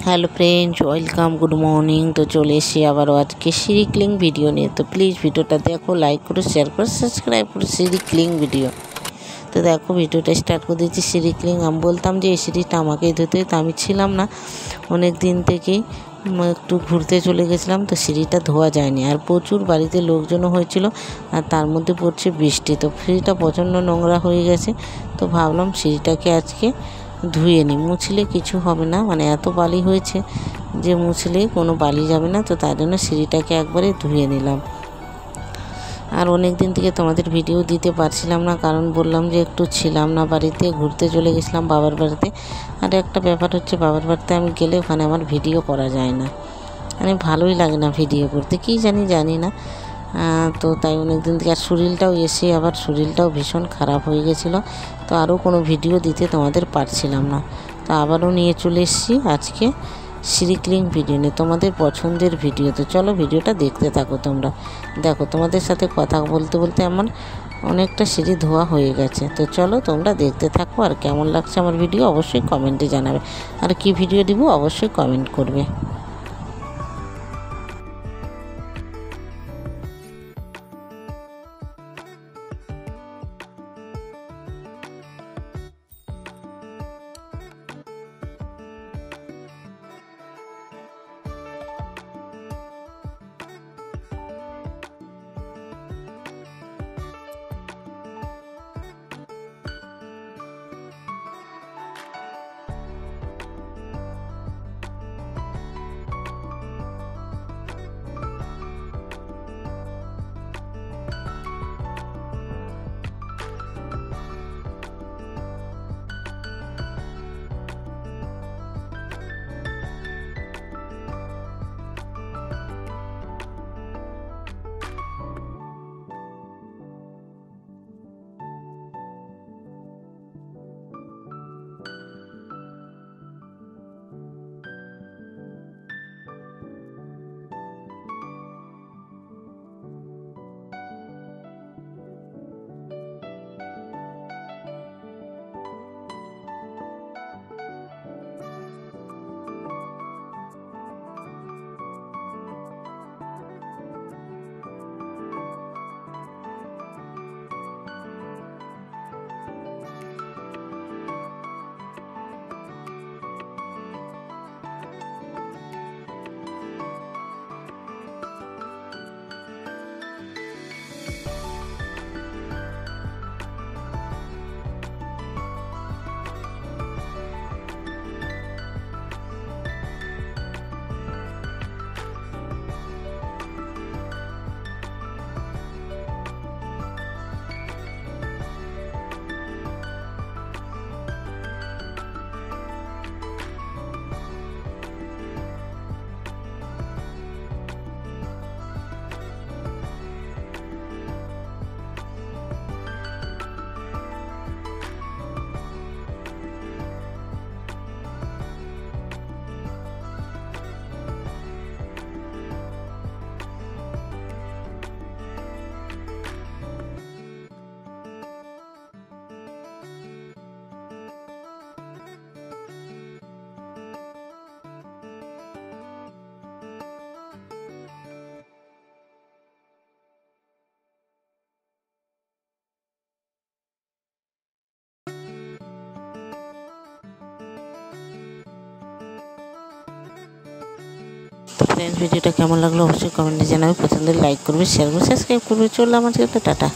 Hello friends, welcome, good morning. तो चले एসে আবারও আজকে সিঁড়ি ক্লিং ভিডিও নিয়ে। তো প্লিজ ভিডিওটা দেখো, লাইক করো, শেয়ার করো, সাবস্ক্রাইব করো। সিঁড়ি ক্লিং ভিডিও। তো দেখো ভিডিওটা স্টার্ট করে দিয়েছি। সিঁড়ি ক্লিং আমি বলতাম যে এই সিঁড়িটা আমাকেই ধুতে, তো আমি ছিলাম না অনেক দিন থেকেই, একটু ঘুরতে চলে গেছিলাম, তো সিঁড়িটা ধোয়া যায়নি। আর প্রচুর বাড়িতে লোকজনও হয়েছিল, আর তার মধ্যে পড়ছে বৃষ্টি, তো সিঁড়িটা প্রচণ্ড নোংরা হয়ে গেছে। তো ভাবলাম সিঁড়িটাকে আজকে ধুয়ে নিই, মুছলে কিছু হবে না, মানে এত বালি হয়েছে যে মুছলে কোনো বালি যাবে না। তো তার জন্য সিঁড়িটাকে একবারে ধুয়ে নিলাম। আর অনেক দিন থেকে তোমাদের ভিডিও দিতে পারছিলাম না, কারণ বললাম যে একটু ছিলাম না বাড়িতে, ঘুরতে চলে গেছিলাম বাবার বাড়িতে। আর একটা ব্যাপার হচ্ছে, বাবার বাড়িতে আমি গেলে ওখানে আমার ভিডিও করা যায় না, মানে ভালোই লাগে না ভিডিও করতে, কী জানি না। তো তাই অনেক দিন থেকে, আর শরীরটাও এসে আবার শরীরটাও ভীষণ খারাপ হয়ে গেছিলো, তো আরও কোনো ভিডিও দিতে তোমাদের পারছিলাম না। তো আবারও নিয়ে চলে এসেছি আজকে সিঁড়ি ক্লিং ভিডিও নিয়ে, তোমাদের পছন্দের ভিডিও। তো চলো ভিডিওটা দেখতে থাকো তোমরা। দেখো তোমাদের সাথে কথা বলতে বলতে আমার অনেকটা সিঁড়ি ধোয়া হয়ে গেছে। তো চলো তোমরা দেখতে থাকো, আর কেমন লাগছে আমার ভিডিও অবশ্যই কমেন্টে জানাবে, আর কি ভিডিও দিব অবশ্যই কমেন্ট করবে। তো ফ্রেন্ডস ভিডিওটা কেমন লাগলো অবশ্যই কমেন্টে জানাবে, পছন্দের লাইক করবে, শেয়ার করবে, সাবস্ক্রাইব করবে। চললাম আজকে, তো টাটা।